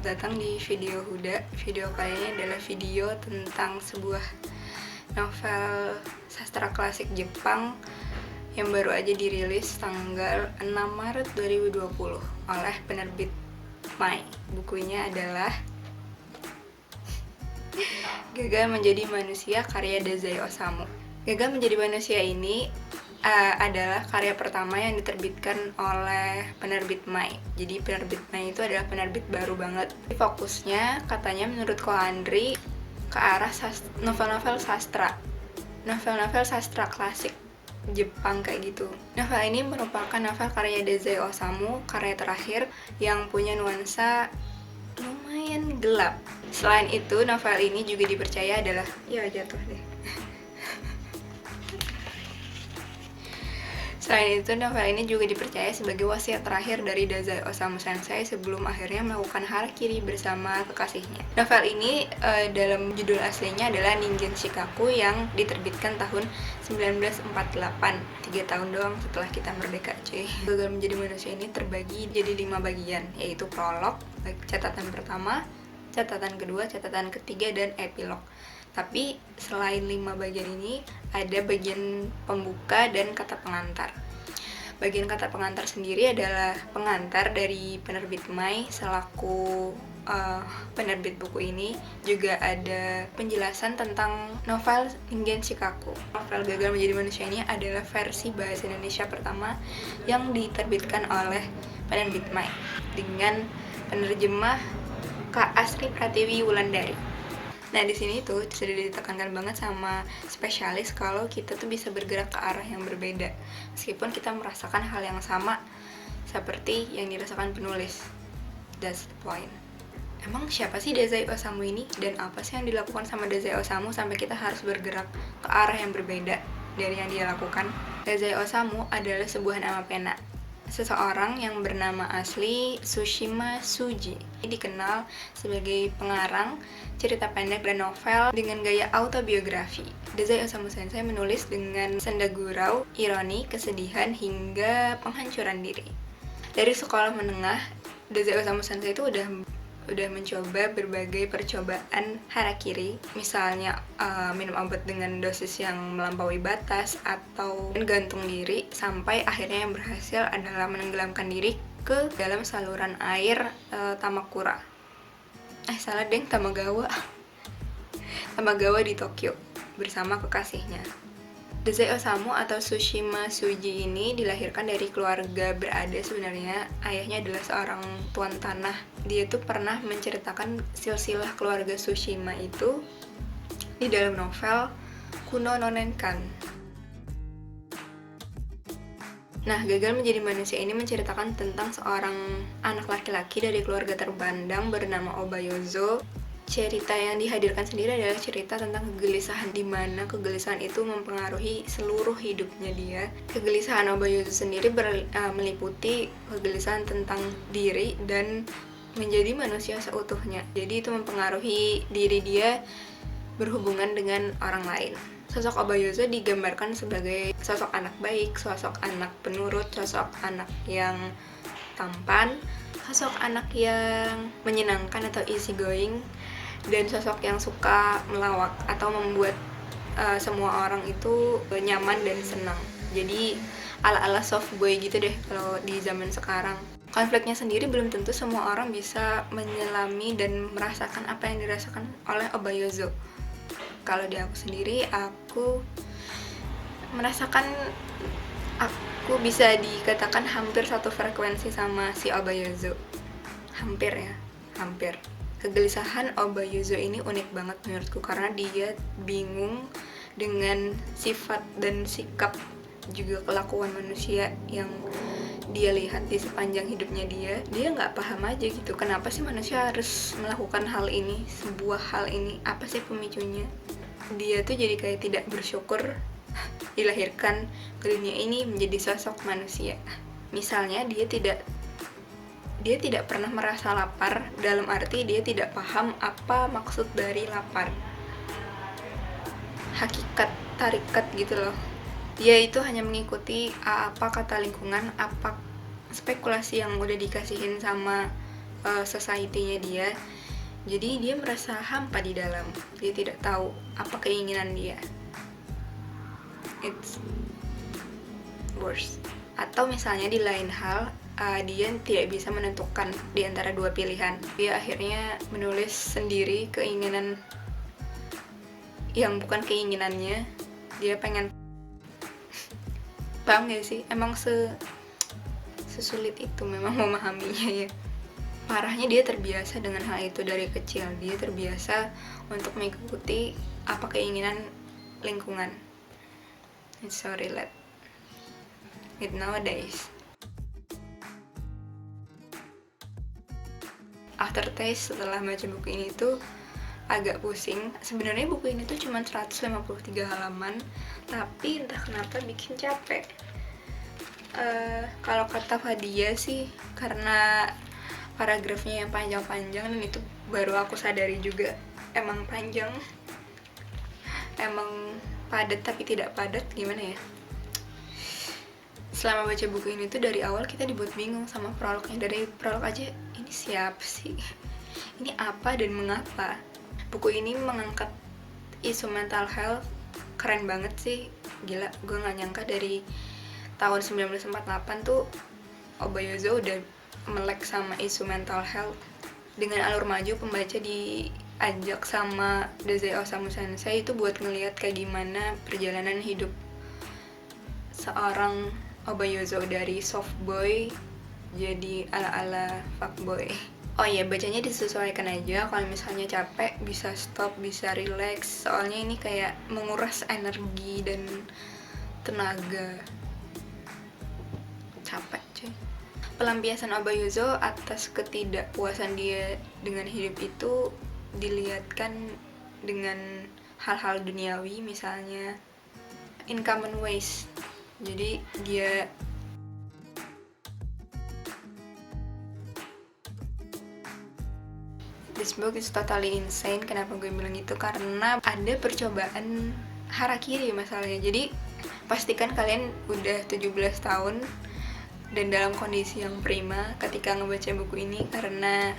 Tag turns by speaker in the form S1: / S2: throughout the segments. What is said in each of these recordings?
S1: Selamat datang di video Huda. Video kali ini adalah video tentang sebuah novel sastra klasik Jepang yang baru aja dirilis tanggal 6 Maret 2020 oleh penerbit Mai. Bukunya adalah Gagal Menjadi Manusia karya Dazai Osamu. Gagal Menjadi Manusia ini adalah karya pertama yang diterbitkan oleh penerbit Mai. Jadi penerbit Mai itu adalah penerbit baru banget. Fokusnya katanya menurut Ko Andri ke arah novel-novel sastra. Novel-novel sastra klasik Jepang kayak gitu. Novel ini merupakan novel karya Dazai Osamu, karya terakhir yang punya nuansa lumayan gelap. Selain itu, novel ini juga dipercaya adalah jatuh deh. Selain itu, novel ini juga dipercaya sebagai wasiat terakhir dari Dazai Osamu Sensei sebelum akhirnya melakukan harakiri bersama kekasihnya. Novel ini dalam judul aslinya adalah Ningen Shikaku yang diterbitkan tahun 1948, 3 tahun doang setelah kita merdeka cuy. Gagal Menjadi Manusia ini terbagi jadi 5 bagian, yaitu prolog, catatan pertama, catatan kedua, catatan ketiga, dan epilog. Tapi selain 5 bagian ini, ada bagian pembuka dan kata pengantar. Bagian kata pengantar sendiri adalah pengantar dari penerbit Mai selaku penerbit buku ini. Juga ada penjelasan tentang novel Ningen Shikaku. Novel Gagal Menjadi Manusia ini adalah versi bahasa Indonesia pertama yang diterbitkan oleh penerbit Mai dengan penerjemah Kak Asri Pratiwi Wulandari. Nah, di sini tuh sudah ditekankan banget sama spesialis kalau kita tuh bisa bergerak ke arah yang berbeda meskipun kita merasakan hal yang sama seperti yang dirasakan penulis. That's the point. Emang siapa sih Dazai Osamu ini dan apa sih yang dilakukan sama Dazai Osamu sampai kita harus bergerak ke arah yang berbeda dari yang dia lakukan? Dazai Osamu adalah sebuah nama pena. Seseorang yang bernama asli Tsushima Tsuji dikenal sebagai pengarang cerita pendek dan novel dengan gaya autobiografi. Dazai Osamu Sensei menulis dengan senda gurau, ironi, kesedihan, hingga penghancuran diri. Dari sekolah menengah, Dazai Osamu Sensei itu udah mencoba berbagai percobaan harakiri, misalnya minum obat dengan dosis yang melampaui batas atau gantung diri, sampai akhirnya yang berhasil adalah menenggelamkan diri ke dalam saluran air Tamakura. Tamagawa di Tokyo bersama kekasihnya. Dazai Osamu atau Tsushima Tsuji ini dilahirkan dari keluarga berada. Sebenarnya ayahnya adalah seorang tuan tanah. Dia tuh pernah menceritakan silsilah keluarga Tsushima itu di dalam novel Kuno no Nenkan. Nah, Gagal Menjadi Manusia ini menceritakan tentang seorang anak laki-laki dari keluarga terpandang bernama Obayozo. Cerita yang dihadirkan sendiri adalah cerita tentang kegelisahan, di mana kegelisahan itu mempengaruhi seluruh hidupnya dia. Kegelisahan Obayozo sendiri meliputi kegelisahan tentang diri dan menjadi manusia seutuhnya. Jadi itu mempengaruhi diri dia berhubungan dengan orang lain. Sosok Obayozo digambarkan sebagai sosok anak baik, sosok anak penurut, sosok anak yang tampan, sosok anak yang menyenangkan atau easy going, dan sosok yang suka melawak atau membuat semua orang itu nyaman dan senang. Jadi ala-ala soft boy gitu deh kalau di zaman sekarang. Konfliknya sendiri belum tentu semua orang bisa menyelami dan merasakan apa yang dirasakan oleh Obayozo. Kalau di aku sendiri, aku merasakan, aku bisa dikatakan hampir satu frekuensi sama si Obayozo. Hampir. Kegelisahan Obayozo ini unik banget menurutku karena dia bingung dengan sifat dan sikap juga kelakuan manusia yang dia lihat di sepanjang hidupnya dia nggak paham aja gitu, kenapa sih manusia harus melakukan hal ini, sebuah hal ini, apa sih pemicunya. Dia tuh jadi kayak tidak bersyukur dilahirkan ke dunia ini menjadi sosok manusia. Misalnya dia tidak pernah merasa lapar, dalam arti dia tidak paham apa maksud dari lapar, hakikat tarikat gitu loh. Dia itu hanya mengikuti apa kata lingkungan, apa spekulasi yang udah dikasihin sama society-nya dia. Jadi dia merasa hampa di dalam, dia tidak tahu apa keinginan dia. It's worse. Atau misalnya di lain hal, dia tidak bisa menentukan di antara dua pilihan. Dia akhirnya menulis sendiri keinginan yang bukan keinginannya. Dia pengen paham gak sih? Emang sesulit itu memang memahaminya ya. Parahnya dia terbiasa dengan hal itu dari kecil. Dia terbiasa untuk mengikuti apa keinginan lingkungan. It's so relate with nowadays. Aftertaste setelah baca buku ini tuh agak pusing. Sebenarnya buku ini tuh cuma 153 halaman, tapi entah kenapa bikin capek. Kalau kata Fadia sih karena paragrafnya yang panjang-panjang, dan itu baru aku sadari juga emang panjang, emang padat tapi tidak padat, gimana ya. Selama baca buku ini tuh dari awal kita dibuat bingung sama prolognya. Dari prolog aja, ini siapa sih, ini apa dan mengapa. Buku ini mengangkat isu mental health, keren banget sih, gila. Gue gak nyangka dari tahun 1948 tuh Obayozo udah melek sama isu mental health. Dengan alur maju, pembaca diajak sama Dazai Osamu Sensei itu buat ngelihat kayak gimana perjalanan hidup seorang Obayozo dari soft boy jadi ala-ala fuckboy. Oh iya, bacanya disesuaikan aja. Kalau misalnya capek bisa stop, bisa relax. Soalnya ini kayak menguras energi dan tenaga. Capek cuy. Pelampiasan Obayozo atas ketidakpuasan dia dengan hidup itu dilihatkan dengan hal-hal duniawi, misalnya in common ways. Jadi dia this book is totally insane. Kenapa gue bilang itu? Karena ada percobaan harakiri masalahnya. Jadi pastikan kalian udah 17 tahun dan dalam kondisi yang prima ketika ngebaca buku ini, karena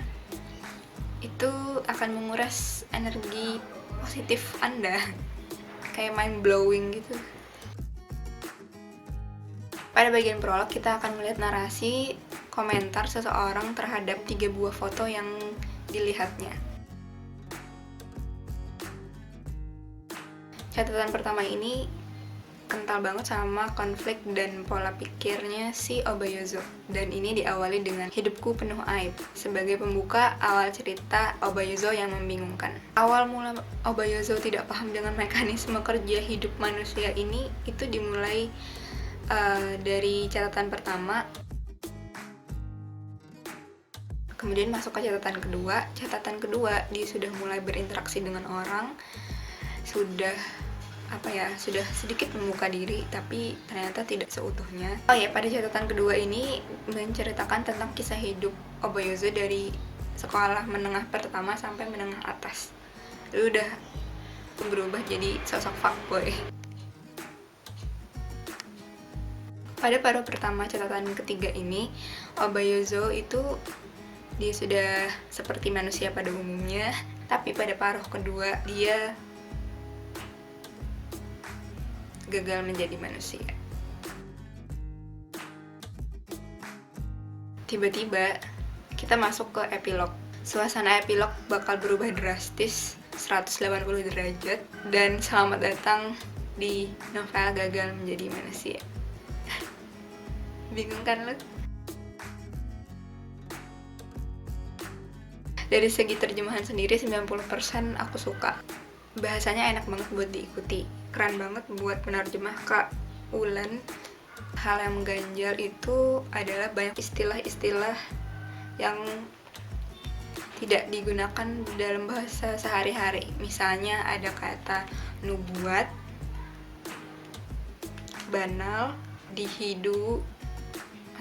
S1: itu akan menguras energi positif Anda. Kayak mind blowing gitu. Pada bagian prolog kita akan melihat narasi komentar seseorang terhadap 3 buah foto yang dilihatnya. Catatan pertama ini kental banget sama konflik dan pola pikirnya si Obayozo, dan ini diawali dengan hidupku penuh aib sebagai pembuka awal cerita Obayozo yang membingungkan. Awal mula Obayozo tidak paham dengan mekanisme kerja hidup manusia ini itu dimulai dari catatan pertama, kemudian masuk ke catatan kedua. Catatan kedua dia sudah mulai berinteraksi dengan orang, sudah sedikit membuka diri, tapi ternyata tidak seutuhnya. Oh ya, pada catatan kedua ini menceritakan tentang kisah hidup Obayozo dari sekolah menengah pertama sampai menengah atas. Lalu udah berubah jadi sosok fuckboy. Pada paruh pertama catatan ketiga ini, Obayozo itu dia sudah seperti manusia pada umumnya, tapi pada paruh kedua dia gagal menjadi manusia. Tiba-tiba kita masuk ke epilog. Suasana epilog bakal berubah drastis 180 derajat, dan selamat datang di novel Gagal Menjadi Manusia. Bingung kan lo? Dari segi terjemahan sendiri 90% aku suka. Bahasanya enak banget buat diikuti, keren banget buat penerjemah Kak Ulan. Hal yang mengganjal itu adalah banyak istilah-istilah yang tidak digunakan dalam bahasa sehari-hari. Misalnya ada kata nubuat, banal, dihidu,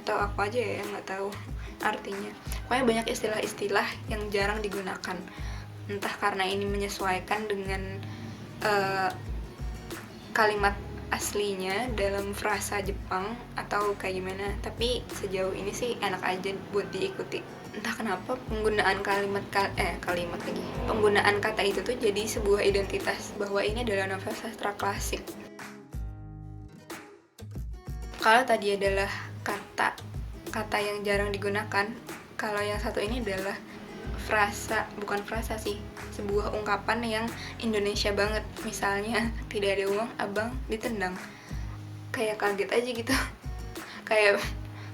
S1: atau apa aja ya, nggak tahu artinya. Pokoknya banyak istilah-istilah yang jarang digunakan. Entah karena ini menyesuaikan dengan kalimat aslinya dalam frasa Jepang atau kayak gimana, tapi sejauh ini sih enak aja buat diikuti. entah kenapa penggunaan kalimat lagi, penggunaan kata itu tuh jadi sebuah identitas bahwa ini adalah novel sastra klasik. Kalau tadi adalah kata yang jarang digunakan, kalau yang satu ini adalah bukan frasa sih, sebuah ungkapan yang Indonesia banget. Misalnya, tidak ada uang, abang ditendang. Kayak kaget aja gitu.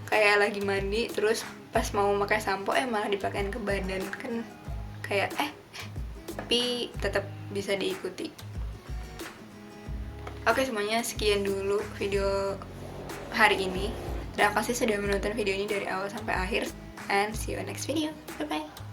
S1: kayak lagi mandi terus pas mau pakai sampo malah dipakein ke badan, kan kayak tapi tetap bisa diikuti. Oke, semuanya sekian dulu video hari ini. Terima kasih sudah menonton video ini dari awal sampai akhir, and see you next video. Bye bye.